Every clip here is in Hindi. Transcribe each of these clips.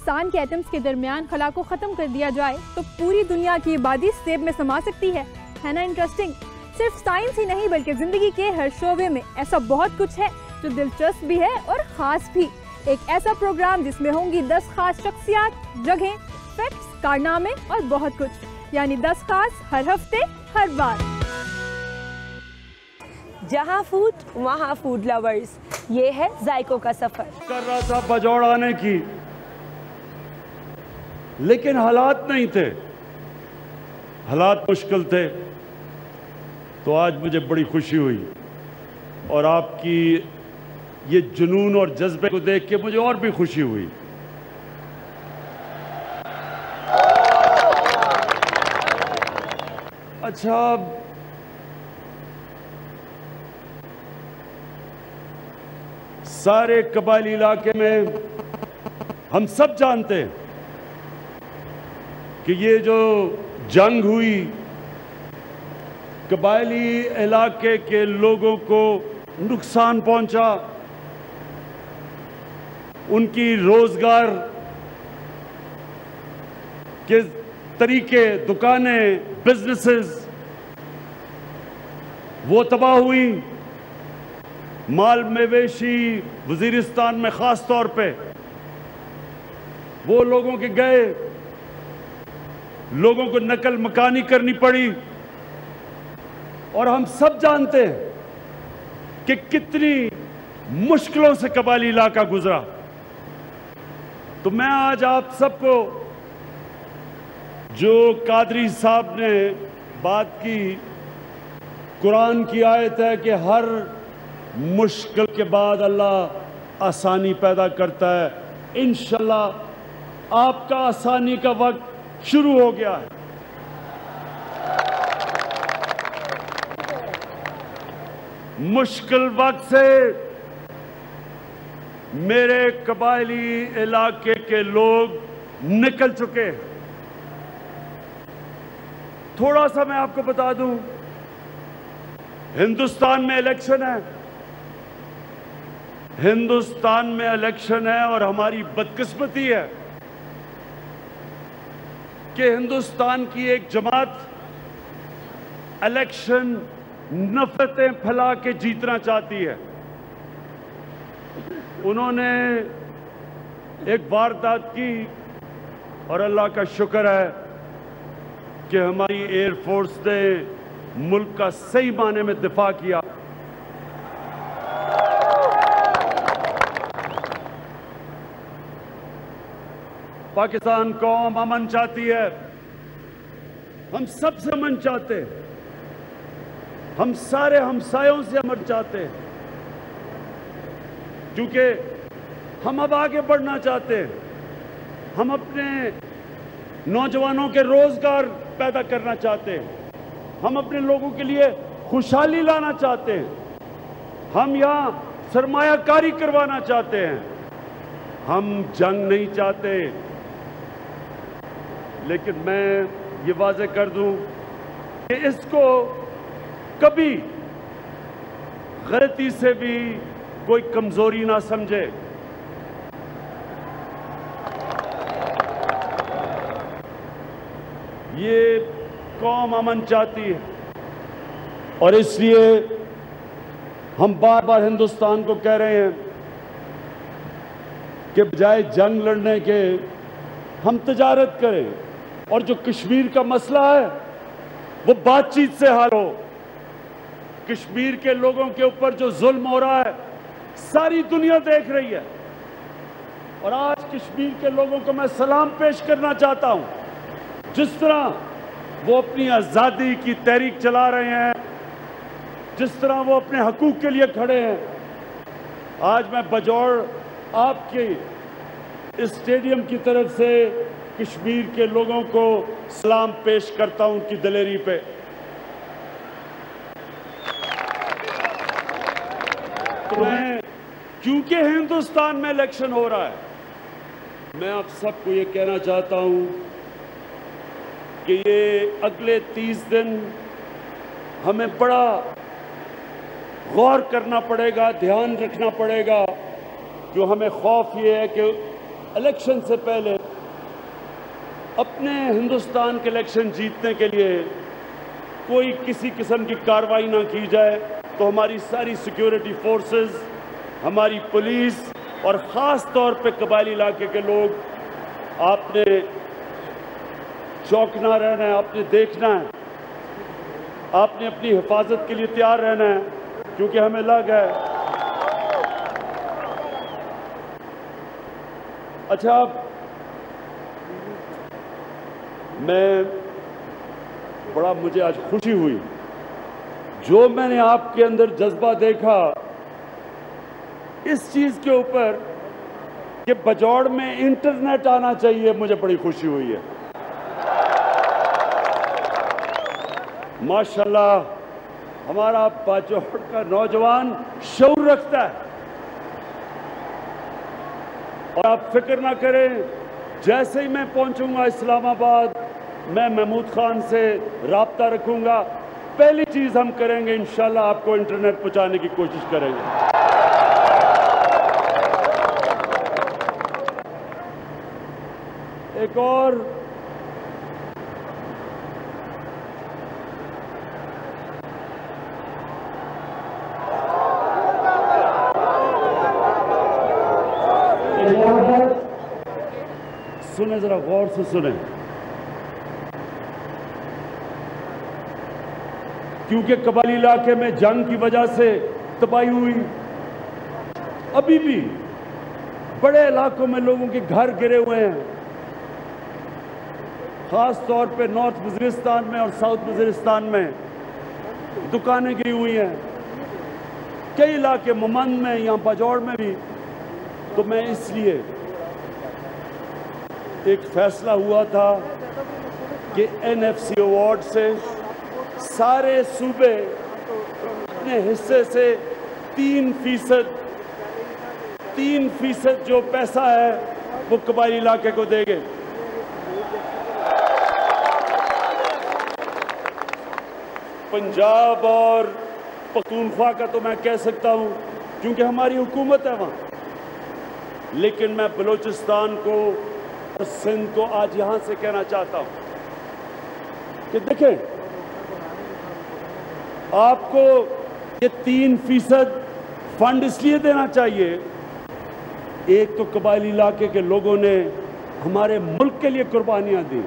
इंसान के एटम्स के दरमियान खला को ख़त्म कर दिया जाए तो पूरी दुनिया की आबादी सेब में समा सकती है ना इंटरेस्टिंग। सिर्फ साइंस ही नहीं बल्कि ज़िंदगी के हर शोबे में ऐसा बहुत कुछ है जो दिलचस्प भी है और ख़ास भी। एक ऐसा प्रोग्राम जिसमें होंगी 10 खास शख्सियात, जगहें, फैक्ट्स, कारनामे और बहुत कुछ, यानी 10 खास हर हफ्ते हर बार। जहाँ फूड वहाँ फूड लवर्स, ये है जायकों का सफर। कर रहा था बजौड़ आने की, लेकिन हालात नहीं थे, हालात मुश्किल थे। तो आज मुझे बड़ी खुशी हुई और आपकी ये जुनून और जज्बे को देख के मुझे और भी खुशी हुई। अच्छा, सारे कबायली इलाके में हम सब जानते हैं कि ये जो जंग हुई, कबायली इलाके के लोगों को नुकसान पहुंचा, उनकी रोजगार के तरीके, दुकानें, बिजनेसेस वो तबाह हुई। माल मवेशी वजीरिस्तान में खास तौर पे वो लोगों के गए, लोगों को नकल मकानी करनी पड़ी। और हम सब जानते हैं कि कितनी मुश्किलों से कबायली इलाका गुजरा। तो मैं आज आप सबको, जो कादरी साहब ने बात की, कुरान की आयत है कि हर मुश्किल के बाद अल्लाह आसानी पैदा करता है। इंशाल्लाह आपका आसानी का वक्त शुरू हो गया है। मुश्किल वक्त से मेरे कबायली इलाके के लोग निकल चुके हैं। थोड़ा सा मैं आपको बता दूं, हिंदुस्तान में इलेक्शन है, हिंदुस्तान में इलेक्शन है और हमारी बदकिस्मती है कि हिंदुस्तान की एक जमात इलेक्शन नफरतें फैला के जीतना चाहती है। उन्होंने एक वारदात की और अल्लाह का शुक्र है कि हमारी एयरफोर्स ने मुल्क का सही माने में दिफा किया। पाकिस्तान कौम अमन चाहती है, हम सबसे अमन चाहते हैं, हम सारे हमसायों से अमन चाहते हैं, क्योंकि हम अब आगे बढ़ना चाहते हैं। हम अपने नौजवानों के रोजगार पैदा करना चाहते हैं, हम अपने लोगों के लिए खुशहाली लाना चाहते हैं, हम यहाँ सरमायाकारी करवाना चाहते हैं, हम जंग नहीं चाहते। लेकिन मैं ये वाज़ेह कर दूं कि इसको कभी गलती से भी कोई कमजोरी ना समझे। ये कौम अमन चाहती है और इसलिए हम बार बार हिंदुस्तान को कह रहे हैं कि बजाय जंग लड़ने के हम तजारत करें और जो कश्मीर का मसला है वो बातचीत से हल हो। कश्मीर के लोगों के ऊपर जो जुल्म हो रहा है सारी दुनिया देख रही है और आज कश्मीर के लोगों को मैं सलाम पेश करना चाहता हूं। जिस तरह वो अपनी आज़ादी की तहरीक चला रहे हैं, जिस तरह वो अपने हकूक के लिए खड़े हैं, आज मैं बजौड़ आपके इस स्टेडियम की तरफ से कश्मीर के लोगों को सलाम पेश करता हूं उनकी दिलेरी पे। तो मैं, क्योंकि हिंदुस्तान में इलेक्शन हो रहा है, मैं आप सबको ये कहना चाहता हूं कि ये अगले 30 दिन हमें बड़ा गौर करना पड़ेगा, ध्यान रखना पड़ेगा। जो हमें खौफ ये है कि इलेक्शन से पहले अपने हिंदुस्तान के इलेक्शन जीतने के लिए कोई किसी किस्म की कार्रवाई ना की जाए, तो हमारी सारी सिक्योरिटी फोर्सेस, हमारी पुलिस और ख़ास तौर पे कबायली इलाके के लोग, आपने चौकना रहना है, आपने देखना है, आपने अपनी हिफाजत के लिए तैयार रहना है, क्योंकि हमें लग है। अच्छा, मुझे आज खुशी हुई, जो मैंने आपके अंदर जज्बा देखा इस चीज के ऊपर कि बजौड़ में इंटरनेट आना चाहिए, मुझे बड़ी खुशी हुई है। माशाल्लाह, हमारा बजौड़ का नौजवान शऊर रखता है। और आप फिक्र ना करें, जैसे ही मैं पहुंचूंगा इस्लामाबाद, मैं महमूद खान से राब्ता रखूंगा। पहली चीज हम करेंगे, इंशाल्लाह आपको इंटरनेट पहुंचाने की कोशिश करेंगे। एक और सुने, जरा गौर से सुने, क्योंकि कबायली इलाके में जंग की वजह से तबाही हुई, अभी भी बड़े इलाकों में लोगों के घर गिरे हुए हैं, खास तौर पे नॉर्थ वजीरिस्तान में और साउथ वजीरिस्तान में दुकानें गिरी हुई हैं, कई इलाके मुमंद में, यहाँ बजौड़ में भी। तो मैं इसलिए एक फैसला हुआ था कि एनएफसी अवार्ड से सारे सूबे अपने हिस्से से 3% जो पैसा है वो कबायली इलाके को देंगे। पंजाब और पख्तूनख्वा का तो मैं कह सकता हूं क्योंकि हमारी हुकूमत है वहां, लेकिन मैं बलूचिस्तान को और सिंध को आज यहां से कहना चाहता हूं कि देखें, आपको ये 3% फंड इसलिए देना चाहिए, एक तो कबायली इलाके के लोगों ने हमारे मुल्क के लिए कुर्बानियां दी,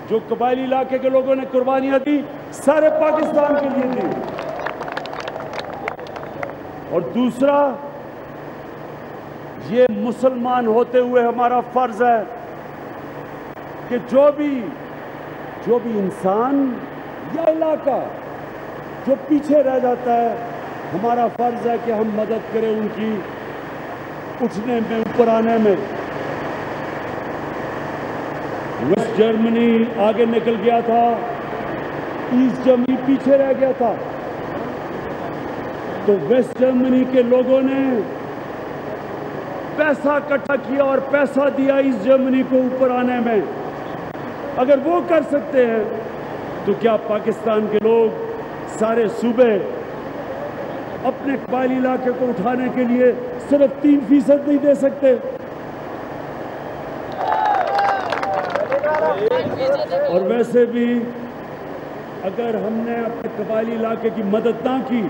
जो कबायली इलाके के लोगों ने कुर्बानियां दी सारे पाकिस्तान के लिए दी, और दूसरा ये मुसलमान होते हुए हमारा फर्ज है कि जो भी इंसान या इलाका जो पीछे रह जाता है, हमारा फर्ज है कि हम मदद करें उनकी उठने में, ऊपर आने में। वेस्ट जर्मनी आगे निकल गया था, ईस्ट जर्मनी पीछे रह गया था, तो वेस्ट जर्मनी के लोगों ने पैसा इकट्ठा किया और पैसा दिया ईस्ट जर्मनी को ऊपर आने में। अगर वो कर सकते हैं तो क्या पाकिस्तान के लोग सारे सूबे अपने कबायली इलाके को उठाने के लिए सिर्फ 3% नहीं दे सकते? और वैसे भी अगर हमने अपने कबायली इलाके की मदद ना की,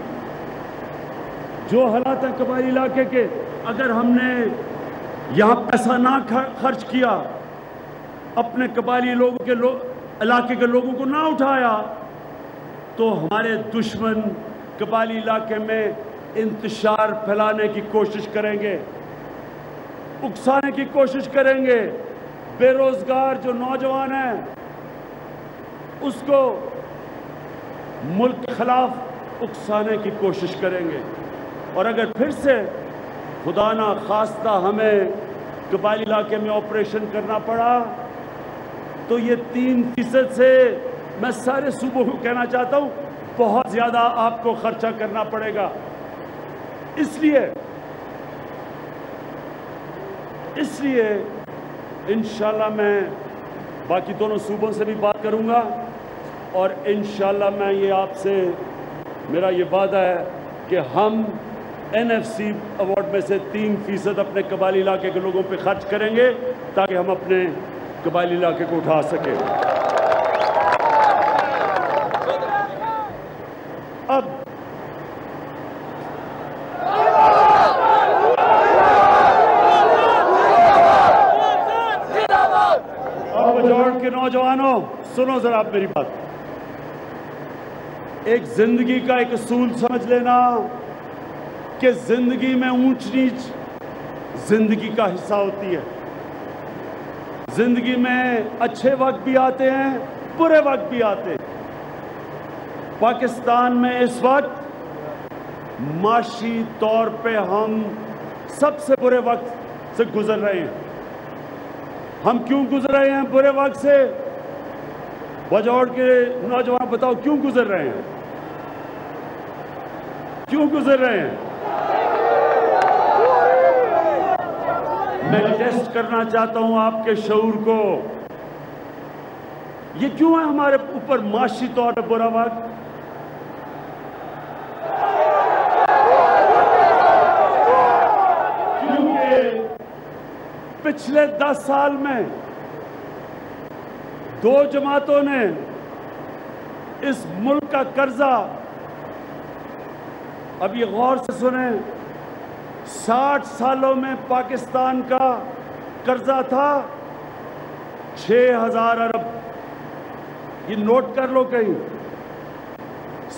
जो हालात हैं कबायली इलाके के, अगर हमने यहां पैसा ना खर्च किया, अपने कबायली लोगों के इलाके के लोगों को ना उठाया, तो हमारे दुश्मन कबायली इलाके में इंतशार फैलाने की कोशिश करेंगे, उकसाने की कोशिश करेंगे। बेरोजगार जो नौजवान है उसको मुल्क के खिलाफ उकसाने की कोशिश करेंगे। और अगर फिर से खुदा ना खास्ता हमें कबायली इलाके में ऑपरेशन करना पड़ा, तो ये 3% से मैं सारे सूबों को कहना चाहता हूं बहुत ज्यादा आपको खर्चा करना पड़ेगा। इसलिए इंशाल्लाह मैं बाकी दोनों सूबों से भी बात करूंगा, और इंशाल्लाह मैं ये आपसे, मेरा ये वादा है कि हम एनएफसी अवार्ड इनकम में से 3% अपने कबायली इलाके के लोगों पे खर्च करेंगे ताकि हम अपने कबायली इलाके को उठा सकें। अब बजौड़ के नौजवानों, सुनो जरा आप मेरी बात। एक जिंदगी का एक असूल समझ लेना कि जिंदगी में ऊंच नीच जिंदगी का हिस्सा होती है। जिंदगी में अच्छे वक्त भी आते हैं, बुरे वक्त भी आते हैं। पाकिस्तान में इस वक्त माशी तौर पे हम सबसे बुरे वक्त से गुजर रहे हैं। हम क्यों गुजर रहे हैं बुरे वक्त से? बजौड़ के नौजवान बताओ क्यों गुजर रहे हैं? क्यों गुजर रहे हैं? मैं टेस्ट करना चाहता हूं आपके शऊर को। ये क्यों है हमारे ऊपर माशी तौर पर बुरा वक्त? पिछले 10 साल में 2 जमातों ने इस मुल्क का कर्जा, अब ये गौर से सुने, 60 सालों में पाकिस्तान का कर्जा था 6000 अरब। ये नोट कर लो कहीं।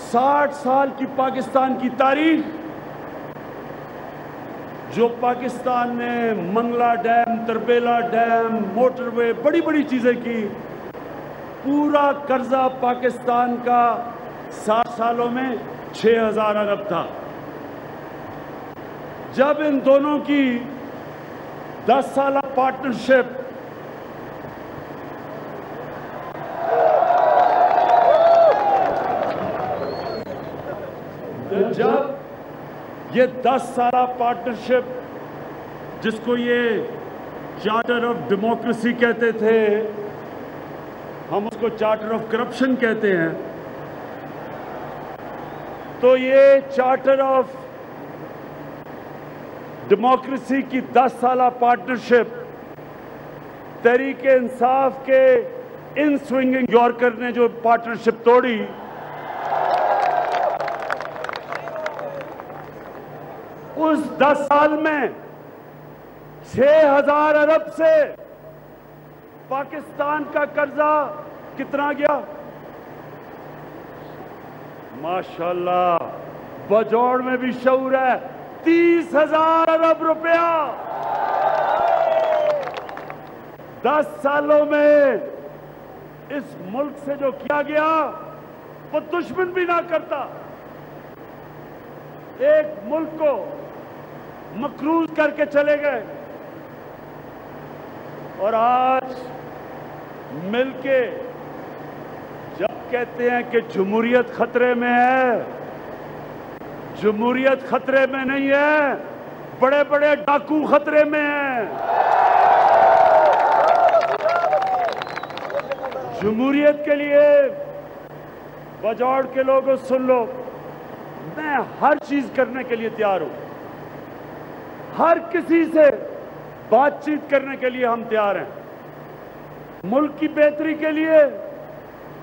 60 साल की पाकिस्तान की तारीख, जो पाकिस्तान ने Mangla dam, Tarbela dam, motorway, बड़ी बड़ी चीजें की, पूरा कर्जा पाकिस्तान का 60 सालों में 6000 अरब था। जब इन दोनों की 10 साल पार्टनरशिप जब ये 10 साल पार्टनरशिप, जिसको ये चार्टर ऑफ डेमोक्रेसी कहते थे, हम उसको चार्टर ऑफ करप्शन कहते हैं, तो ये चार्टर ऑफ डेमोक्रेसी की 10 साल पार्टनरशिप तहरीके इंसाफ के इन स्विंगिंग यॉर्कर ने जो पार्टनरशिप तोड़ी, उस 10 साल में 6000 अरब से पाकिस्तान का कर्जा कितना गया? माशाल्लाह, बजौड़ में भी शऊर है। 30,000 अरब रुपया 10 सालों में इस मुल्क से जो किया गया वो दुश्मन भी ना करता। एक मुल्क को मकरूज करके चले गए और आज मिलके जब कहते हैं कि जमहूरियत खतरे में है, जमहूरियत खतरे में नहीं है, बड़े बड़े डाकू खतरे में हैं। जमहूरियत के लिए बजौड़ के लोगों सुन लो, मैं हर चीज करने के लिए तैयार हूं। हर किसी से बातचीत करने के लिए हम तैयार हैं। मुल्क की बेहतरी के लिए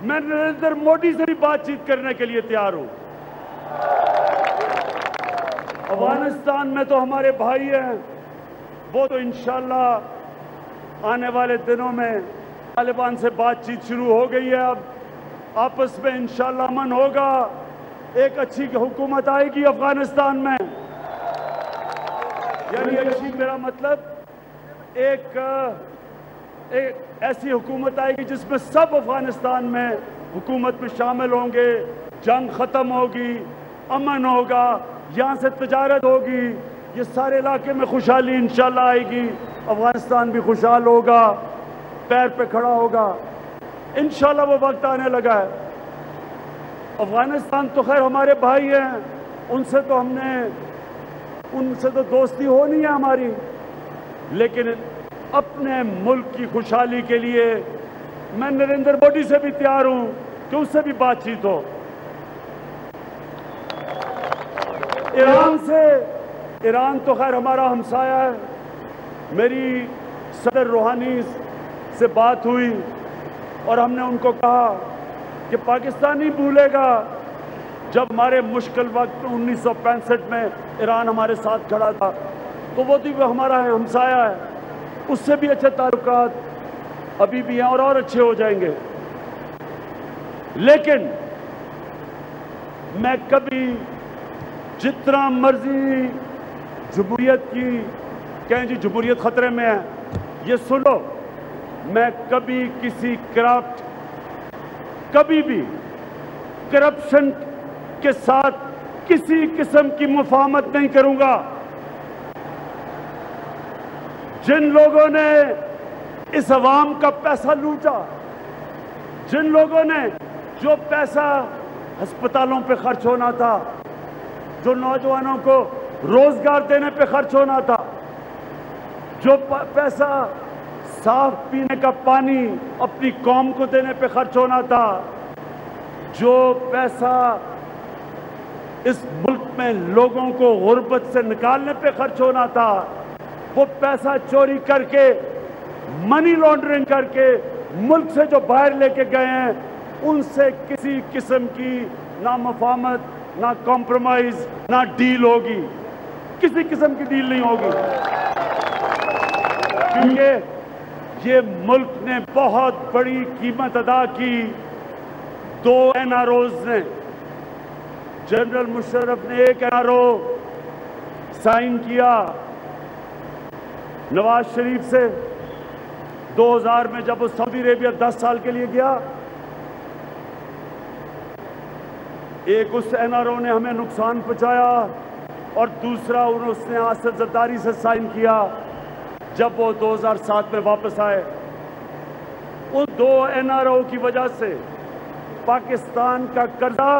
मैं नरेंद्र मोदी से भी बातचीत करने के लिए तैयार हूं। अफगानिस्तान में तो हमारे भाई हैं, वो तो इंशाल्लाह आने वाले दिनों में तालिबान से बातचीत शुरू हो गई है। अब आपस में इंशाल्लाह अमन होगा, एक अच्छी हुकूमत आएगी अफगानिस्तान में। यानी अच्छी, मेरा मतलब एक ऐसी हुकूमत आएगी जिसमें सब अफगानिस्तान में हुकूमत में शामिल होंगे, जंग खत्म होगी, अमन होगा, यहाँ से तजारत होगी, ये सारे इलाके में खुशहाली इंशाल्लाह आएगी, अफगानिस्तान भी खुशहाल होगा, पैर पे खड़ा होगा। इंशाल्लाह वो वक्त आने लगा है। अफगानिस्तान तो खैर हमारे भाई हैं, उनसे तो दोस्ती होनी है हमारी, लेकिन अपने मुल्क की खुशहाली के लिए मैं नरेंद्र मोदी से भी तैयार हूं कि उससे भी बातचीत हो। ईरान से ईरान तो खैर हमारा हमसाया है। मेरी सदर रूहानी से बात हुई और हमने उनको कहा कि पाकिस्तान नहीं भूलेगा जब हमारे मुश्किल वक्त 1965 में ईरान हमारे साथ खड़ा था, तो वो भी हमारा हमसाया है, उससे भी अच्छे ताल्लुकात अभी भी हैं और अच्छे हो जाएंगे। लेकिन मैं कभी जितना मर्जी जमहूरियत की कहें जी जमहूरियत खतरे में है, ये सुनो, मैं कभी किसी कभी भी करप्शन के साथ किसी किस्म की मुफाहमत नहीं करूंगा। जिन लोगों ने इस अवाम का पैसा लूटा, जिन लोगों ने जो पैसा अस्पतालों पे खर्च होना था, जो नौजवानों को रोजगार देने पे खर्च होना था, जो पैसा साफ पीने का पानी अपनी कौम को देने पे खर्च होना था, जो पैसा इस मुल्क में लोगों को गुर्बत से निकालने पे खर्च होना था, वो पैसा चोरी करके, मनी लॉन्ड्रिंग करके मुल्क से जो बाहर लेके गए हैं, उनसे किसी किस्म की ना मुफाहमत, ना कॉम्प्रोमाइज, ना डील होगी। किसी किस्म की डील नहीं होगी, क्योंकि ये मुल्क ने बहुत बड़ी कीमत अदा की। 2 NROs ने, जनरल मुशर्रफ ने एक NRO साइन किया नवाज शरीफ से 2000 में, जब वो सऊदी अरेबिया 10 साल के लिए गया। एक उस NRO ने हमें नुकसान पहुंचाया और दूसरा उसने आसिफ जरदारी से साइन किया जब वो 2007 में वापस आए। उन 2 NRO की वजह से पाकिस्तान का कर्जा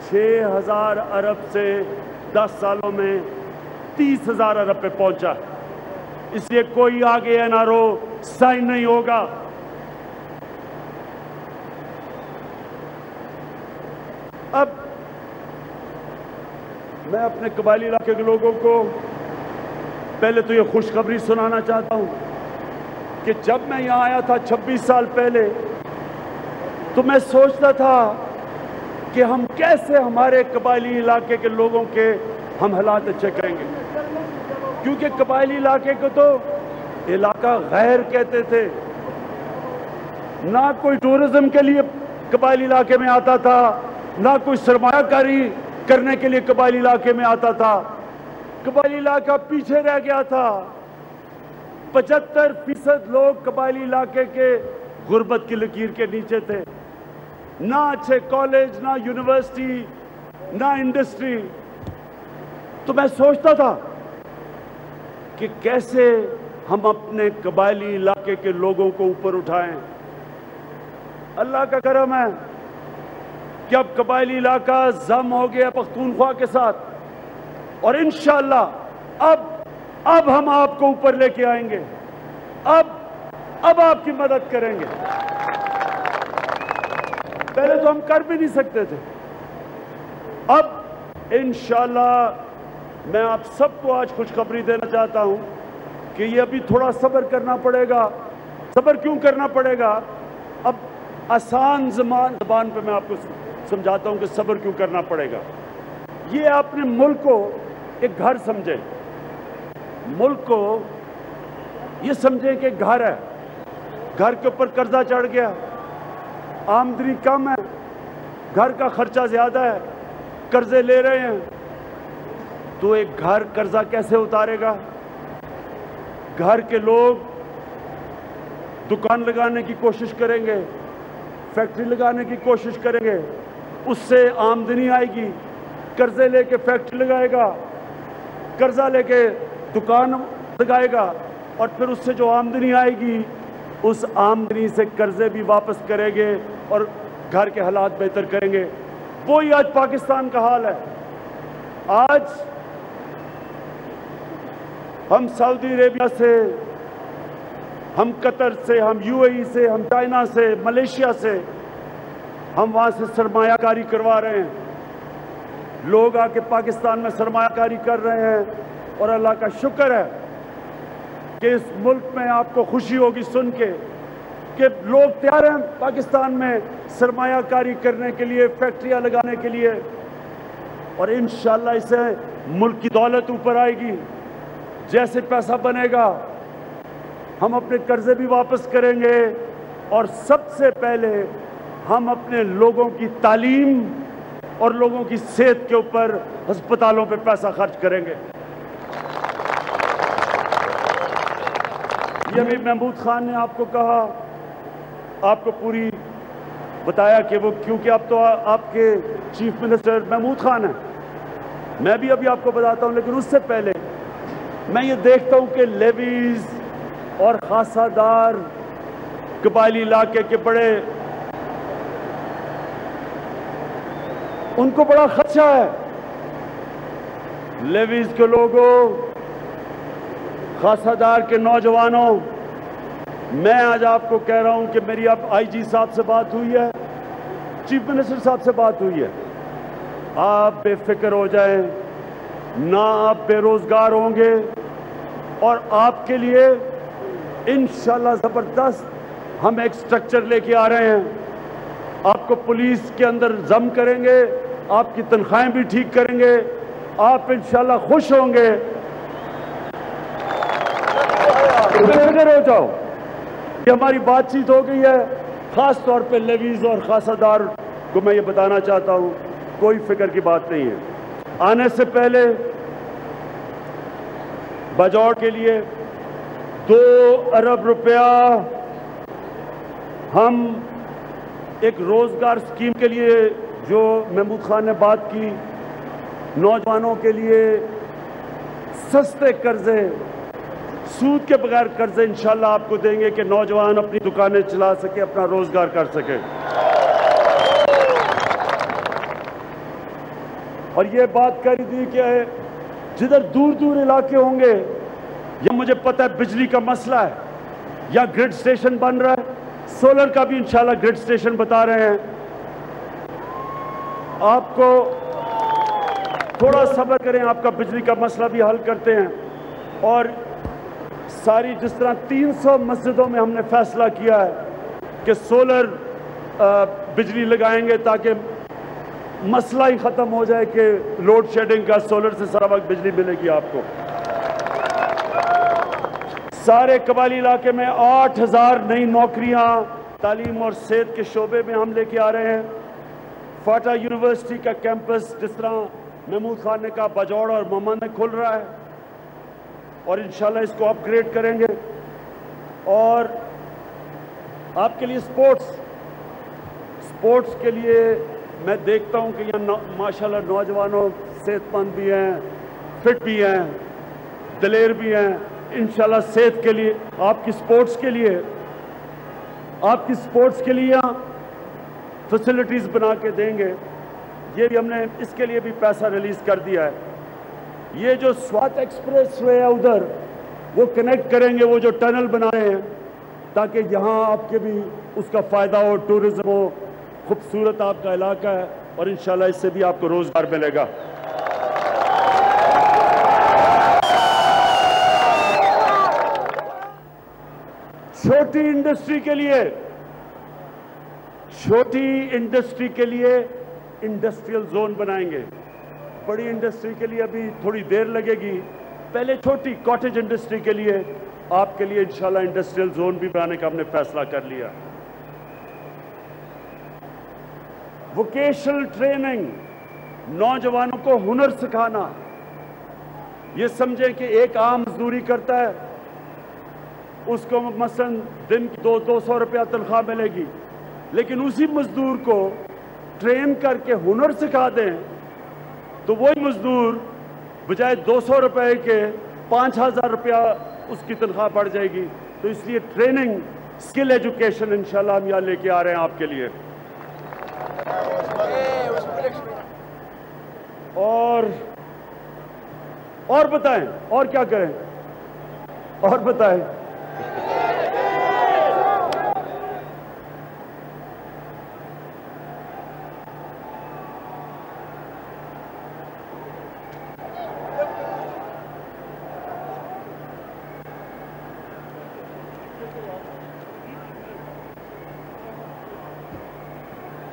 6000 अरब से 10 सालों में 30,000 अरब पे पहुंचा। इसलिए कोई आगे NRO साइन नहीं होगा। अब मैं अपने कबायली इलाके के लोगों को पहले तो ये खुशखबरी सुनाना चाहता हूं कि जब मैं यहां आया था 26 साल पहले, तो मैं सोचता था कि हम कैसे हमारे कबायली इलाके के लोगों के हम हालात अच्छे करेंगे, क्योंकि कबायली इलाके को तो इलाका गैर कहते थे। ना कोई टूरिज्म के लिए कबायली इलाके में आता था, ना कोई सरमायाकारी करने के लिए कबायली इलाके में आता था। कबायली इलाका पीछे रह गया था। 75% लोग कबायली इलाके के गुर्बत की लकीर के नीचे थे। ना अच्छे कॉलेज, ना यूनिवर्सिटी, ना इंडस्ट्री। तो मैं सोचता था कि कैसे हम अपने कबायली इलाके के लोगों को ऊपर उठाएं। अल्लाह का करम है कि अब कबायली इलाका जम हो गया पख्तूनख्वा के साथ, और इंशाअल्लाह अब हम आपको ऊपर लेके आएंगे। अब आपकी मदद करेंगे। पहले तो हम कर भी नहीं सकते थे। अब इंशाअल्लाह मैं आप सबको आज खुशखबरी देना चाहता हूं कि ये अभी थोड़ा सब्र करना पड़ेगा। सब्र क्यों करना पड़ेगा? अब आसान ज़बान पे मैं आपको समझाता हूं कि सब्र क्यों करना पड़ेगा। ये अपने मुल्क को एक घर समझे, मुल्क को ये समझे कि घर है, घर के ऊपर कर्जा चढ़ गया, आमदनी कम है, घर का खर्चा ज्यादा है, कर्जे ले रहे हैं, तो एक घर कर्जा कैसे उतारेगा? घर के लोग दुकान लगाने की कोशिश करेंगे, फैक्ट्री लगाने की कोशिश करेंगे, उससे आमदनी आएगी, कर्जे लेके फैक्ट्री लगाएगा, कर्जा लेके दुकान लगाएगा, और फिर उससे जो आमदनी आएगी उस आमदनी से कर्जे भी वापस करेंगे और घर के हालात बेहतर करेंगे। वही आज पाकिस्तान का हाल है। आज हम सऊदी अरेबिया से, हम कतर से, हम UAE से, हम चाइना से, मलेशिया से, हम वहां से सरमायाकारी करवा रहे हैं। लोग आके पाकिस्तान में सरमायाकारी कर रहे हैं और अल्लाह का शुक्र है कि इस मुल्क में आपको खुशी होगी सुन के कि लोग तैयार हैं पाकिस्तान में सरमायाकारी करने के लिए, फैक्ट्रियां लगाने के लिए, और इंशाअल्लाह इससे मुल्क की दौलत ऊपर आएगी। जैसे पैसा बनेगा हम अपने कर्जे भी वापस करेंगे और सबसे पहले हम अपने लोगों की तालीम और लोगों की सेहत के ऊपर अस्पतालों पे पैसा खर्च करेंगे। ये भी महमूद खान ने आपको कहा, आपको पूरी बताया कि वो, क्योंकि अब तो आपके चीफ मिनिस्टर महमूद खान हैं, मैं भी अभी आपको बताता हूं, लेकिन उससे पहले मैं ये देखता हूं कि लेवीज और खासादार कबायली इलाके के बड़े, उनको बड़ा खदशा है। लेवीज के लोगों, खासादार के नौजवानों, मैं आज आपको कह रहा हूं कि मेरी अब आईजी साहब से बात हुई है, चीफ मिनिस्टर साहब से बात हुई है। आप बेफिक्र हो जाएं, ना आप बेरोजगार होंगे और आपके लिए इंशाल्लाह जबरदस्त हम एक स्ट्रक्चर लेके आ रहे हैं। आपको पुलिस के अंदर जम करेंगे, आपकी तनख्वाहें भी ठीक करेंगे, आप इंशाल्लाह खुश होंगे। बेफिक्र हो जाओ, ये हमारी बातचीत हो गई है। खास तौर पे लेवीज और खासादार को मैं ये बताना चाहता हूं, कोई फिक्र की बात नहीं है। आने से पहले बजौड़ के लिए 2 अरब रुपया हम एक रोजगार स्कीम के लिए, जो महमूद खान ने बात की, नौजवानों के लिए सस्ते कर्जे, सूद के बगैर कर्जे इंशाल्लाह आपको देंगे कि नौजवान अपनी दुकानें चला सके, अपना रोजगार कर सके। और ये बात करी थी कि जिधर दूर दूर इलाके होंगे, या मुझे पता है बिजली का मसला है, या ग्रिड स्टेशन बन रहा है, सोलर का भी इंशाल्लाह ग्रिड स्टेशन बता रहे हैं। आपको थोड़ा सब्र करें, आपका बिजली का मसला भी हल करते हैं। और सारी, जिस तरह 300 मस्जिदों में हमने फैसला किया है कि सोलर बिजली लगाएंगे ताकि मसला ही खत्म हो जाए कि लोड शेडिंग का, सोलर से सारा वक्त बिजली मिलेगी आपको। सारे कबायली इलाके में 8000 नई नौकरियां तालीम और सेहत के शोबे में हम लेके आ रहे हैं। फाटा यूनिवर्सिटी का कैंपस, जिस तरह महमूद खान ने कहा, बजौड़ और ममा में खुल रहा है और इंशाल्लाह इसको अपग्रेड करेंगे। और आपके लिए स्पोर्ट्स के लिए मैं देखता हूं कि यहाँ माशाल्लाह नौजवानों सेहतमंद भी हैं, फिट भी हैं, दलेर भी हैं। इंशाल्लाह सेहत के लिए, आपकी स्पोर्ट्स के लिए यहाँ फैसिलिटीज बना के देंगे। ये भी हमने, इसके लिए भी पैसा रिलीज कर दिया है। ये जो स्वात एक्सप्रेस वे है उधर, वो कनेक्ट करेंगे, वो जो टनल बना रहे हैं, ताकि यहाँ आपके भी उसका फायदा हो, टूरिज्म हो। खूबसूरत आपका इलाका है और इंशाल्लाह इससे भी आपको रोजगार मिलेगा। छोटी इंडस्ट्री के लिए इंडस्ट्रियल जोन बनाएंगे। बड़ी इंडस्ट्री के लिए अभी थोड़ी देर लगेगी, पहले छोटी कॉटेज इंडस्ट्री के लिए, आपके लिए इंशाल्लाह इंडस्ट्रियल जोन भी बनाने का हमने फैसला कर लिया। वोकेशनल ट्रेनिंग, नौजवानों को हुनर सिखाना। ये समझें कि एक आम मजदूरी करता है, उसको मसलन दिन की 200 रुपया तनख्वाह मिलेगी, लेकिन उसी मजदूर को ट्रेन करके हुनर सिखा दें तो वही मजदूर बजाय 200 रुपए के 5000 रुपया उसकी तनख्वाह बढ़ जाएगी। तो इसलिए ट्रेनिंग, स्किल एजुकेशन इंशाल्लाह हम यहाँ लेके आ रहे हैं आपके लिए। और बताएं, और क्या करें, और बताएं।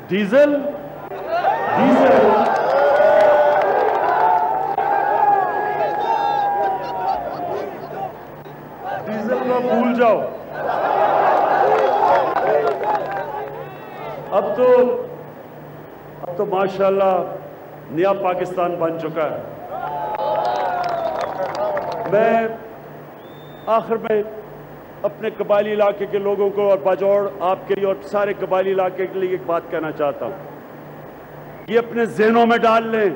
डीजल डीजल डीजल को भूल जाओ। अब तो माशाल्लाह नया पाकिस्तान बन चुका है। मैं आखिर में अपने कबायली इलाके के लोगों को और बाजौड़ आपके लिए और सारे कबायली इलाके के लिए एक बात कहना चाहता हूं। ये अपने जहनों में डाल लें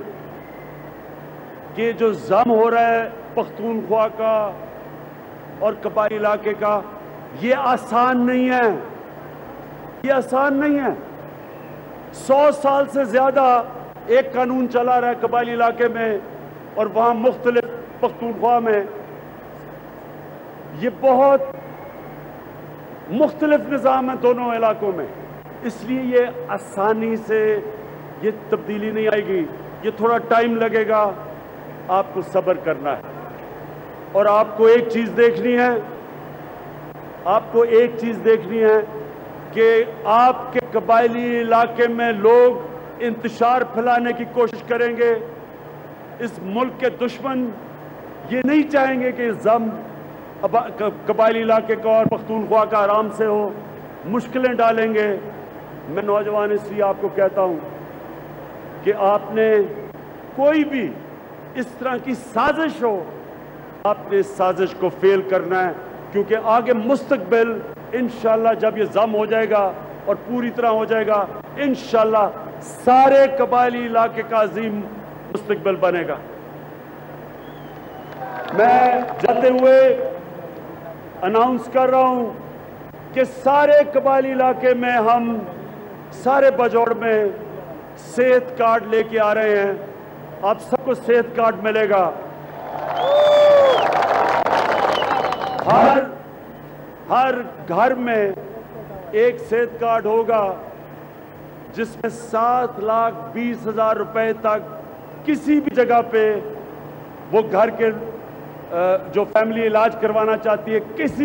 कि जो जम हो रहा है पख्तूनख्वा का और कबायली इलाके का, ये आसान नहीं है, ये आसान नहीं है। 100 साल से ज्यादा एक कानून चला रहा है कबायली इलाके में और वहां मुख्तलिफ पख्तूनख्वा में ये बहुत मुख्तलिफ निज़ाम है दोनों इलाकों में, इसलिए ये आसानी से ये तब्दीली नहीं आएगी, ये थोड़ा टाइम लगेगा, आपको सब्र करना है। और आपको एक चीज देखनी है, आपको एक चीज देखनी है कि आपके कबायली इलाके में लोग इंतशार फैलाने की कोशिश करेंगे। इस मुल्क के दुश्मन ये नहीं चाहेंगे कि जम कबायली इलाके का और पख्तूनख्वा का आराम से हो, मुश्किलें डालेंगे। मैं नौजवान इसलिए आपको कहता हूं कि आपने कोई भी इस तरह की साजिश हो, आपने इस साजिश को फेल करना है, क्योंकि आगे मुस्तकबिल इंशाल्लाह जब ये जम हो जाएगा और पूरी तरह हो जाएगा, इंशाल्लाह सारे कबायली इलाके का अजीम मुस्तकबिल बनेगा। मैं जाते हुए अनाउंस कर रहा हूं कि सारे कबायली इलाके में हम सारे बाजौड़ में सेहत कार्ड लेके आ रहे हैं। आप सबको सेहत कार्ड मिलेगा। हर घर में एक सेहत कार्ड होगा जिसमें 7,20,000 रुपए तक किसी भी जगह पे वो घर के जो फैमिली इलाज करवाना चाहती है, किसी